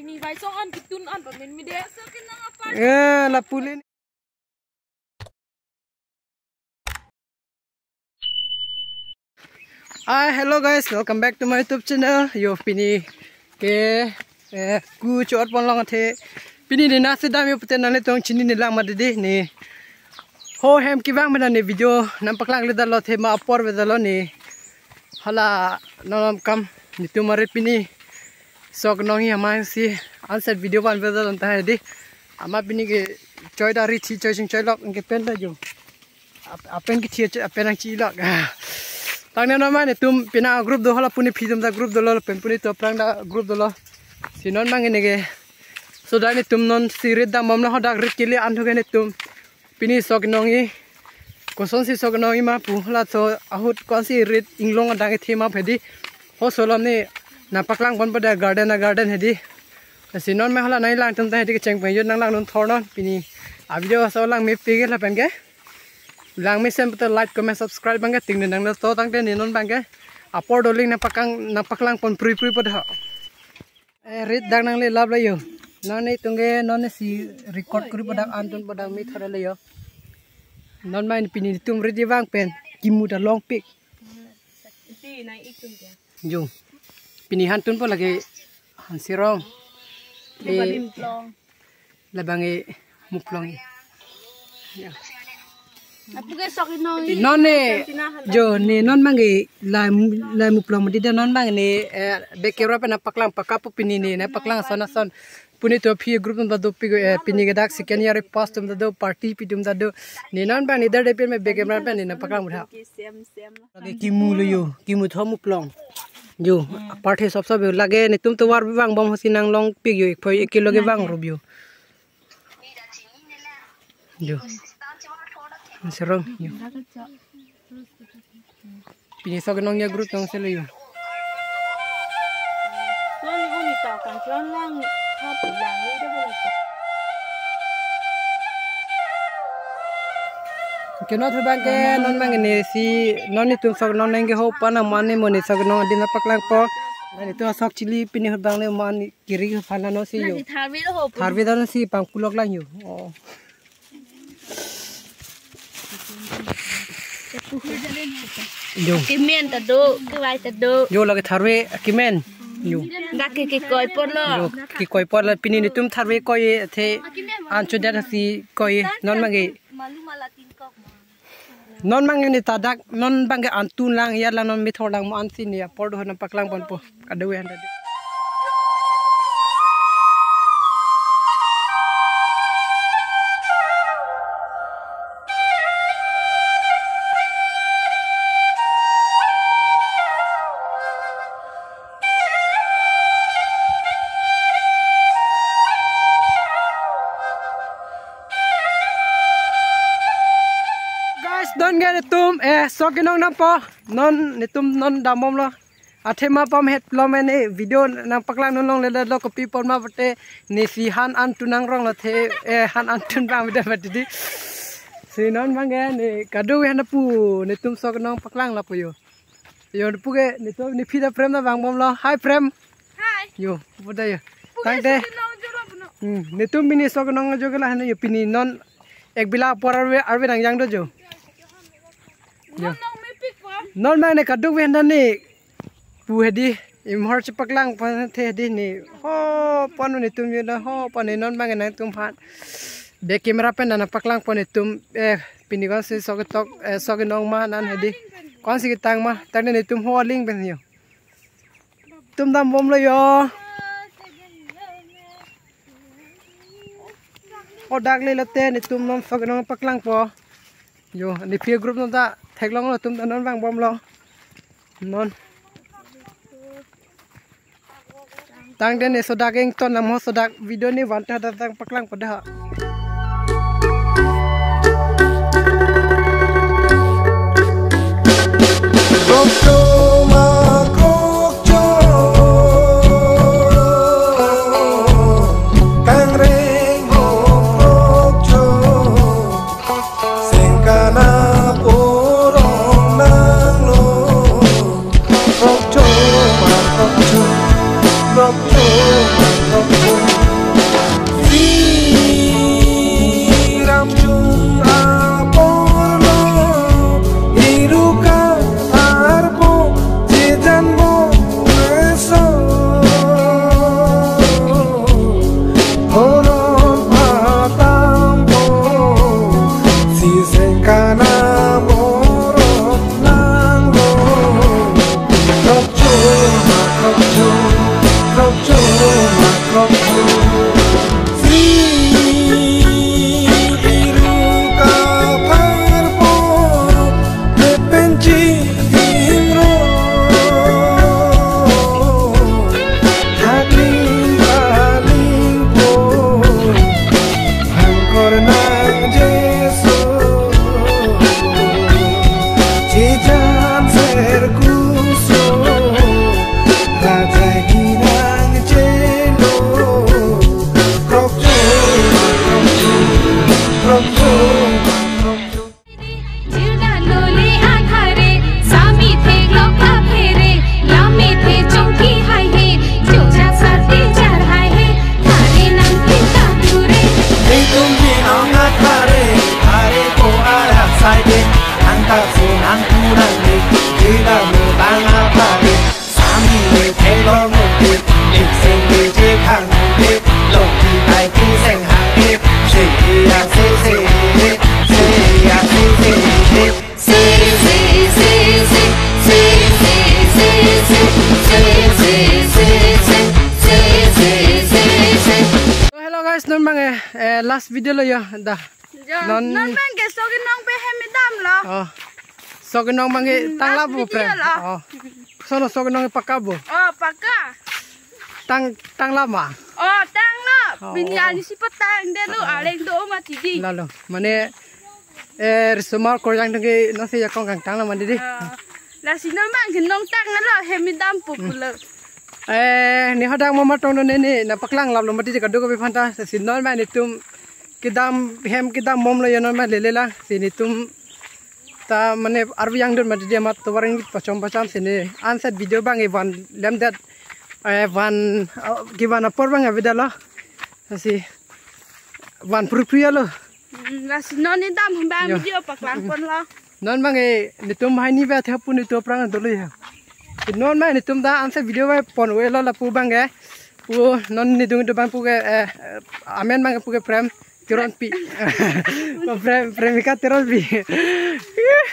Pini vai song an kitun an pamin mi de. Lapulin. Hi, hello guys, welcome back to my YouTube channel. Yo pini ke ku chot pon long the. Pini ni nasi dam yo puten nale tong chini ni lang madidi ni. Ho hem ki bang mana ni video nampak lang le dalo the ma apor ve dalo ni. Hala nolam kam ni tu mare pini sok nongi amang si answer video ban ve dalo ta di. Ama pini ke choi dari chi choi sing choi lok ke pen da jo. Apen ki chi apen ang chi lok. Tangnya nama ni tum pina grup do hala puni pidum da grup do lo pen puni to prang da grup do lo. Sinon mang ini ke. So da ni tum non sirit da mom la hodak rit kili an thoge ni tum pini sok nongi koson si sok nongi ma pu hala so ahut kon si rit inglong da ke thema phedi ho solom ni napaklang kon pada garden hedi sinon ma hala nai lang tum ta hedi ke cheng pe yo nang lang non thornon pini a video so lang me pige la pen ke lang me sem putar like comment subscribe bangga ting nang na to tang te ni non bangga upload link napaklang pon pri pada rit dang nang le lab la yo non ni tungge non si record kuri pada antun pada mi thara le yo non main pini tum rit bang pen kimu da long pic Ti nai ikun dia. jo pini hantun po lagi hansirong Lebadim plong. labangi muplong ya Apu ke sok no. non ne jo ni non mangi la muplong mudi da non mang ni bekera pa napaklang pakapu pini ni napaklang son puni to phi group tum da do pini gadak second year pass tum da do party pitum da do ni non bang ni da de pe me bekera pa ni napaklang mudha lagi kimu lo yo kimu tho muplong jo party sob lage ni tum to war bang bom hosinang long pig yo phoi 1 kilo ge bang rubyo jo serong yo pini sok nong ya grup tong selo yo Tuan ni uni tau kan tuan lang ha pi lang ni de bola. Kenot bang ke non mang ni si non ni tum sok non nge ho pana mane moni sok non din paklang po ni tu sok chili pini bang le man kiri phana no si yo Tharvi ho. tharvi dan si pang pulok lang yo oh yo Kimen ta do, ki vai ta do. yo lagi tharve kimen yo Dak ki koi por lo. yo ki koi por la pini ni tum tharve koi the an chu da si koi non mangi Malu malatin kok. non mangi ni tadak non bange antun lang ya lang non mi tholang mo ansin ya por do na paklang pon po kadewe handa don ge tum sokinong na po non nitum non damom lo athema pam het lo mene video nang paklang non le lo copy pon ma bate ni si han an tunang rong lo the han an tun bang bida badi si non mange ni kadu han pu nitum sokinong paklang la pu yo pu ge nitum ni phida frame na bang bom lo hi frame Hai. yo boda yo tang de nitum bini sokinong jogela han yo pini non ek bila por arwe nang jang do jo non mang ne kaduk wen dan ni pu hedi imhor chapaklang pan the di ni ho panu ni tum yuna ho pan non mang na tum phat de camera pen na paklang pon tum pini kon si soketok sokenong ma nan hedi kon si tang ma tang ni tum ho ling ben yo tum dam bom lo yo o dak le late ni tum non sokenong paklang po yo ni phe group non ta thek long lo tum non bang bom lo non tang den sodak eng ton nam ho sodak video ni wan ta tang paklang pada Rock, last video lo ya dah non mang ke so ke nong pe hem dam lo so ke nong mang tang la bu pre sono so ke nong pakabo paka tang lama tang lo bini ani si patang de lo aleng do ma tidi lalo mane resumar ko yang nge no se ya kong kang tang la man di la si no mang ke nong tang lo hem dam popular ni hadang mama tong ne na paklang lab lo mati ka do ko be phanta sin non ma ni tum kidam hem kidam mom lo yonon ma lelela sini tum ta mane arbi yang don mati dia mat to waring pachom sini ansat video bang evan lem that van gimana por bang abidala si van purpria lo la si non ni dam bang video paklang pon lo non bang ni tum hai ni ba thapun ni to prang do lo ya non ma ni tum da ansat video ba pon we lo la pu bang pu non ni dung do bang pu ke amen bang pu ke prem Tiron pi, premika tiron pi,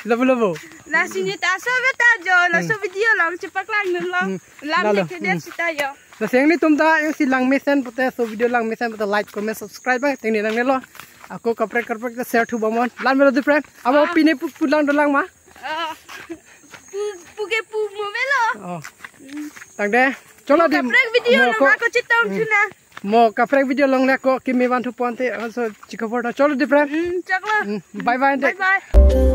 lobo. La sini tak so beta jo, la so video lang cepat lang lang, lam ni kedai kita yo. La siang ni tumda yang si lang mesen putih so video lang mesen putih like comment subscribe bang, tinggi lang nelo. Aku kaprek ke share tu bamon, lan melo tu friend. Abo pine pulang dolang ma? Puke pu mo melo. Tang deh, coba di. Kaprek video lang aku citong cuna. Mo kaprek video long le ko kimi bantu ponte so chikaporta cholo di friend. Chakla. Bye bye. Bye bye.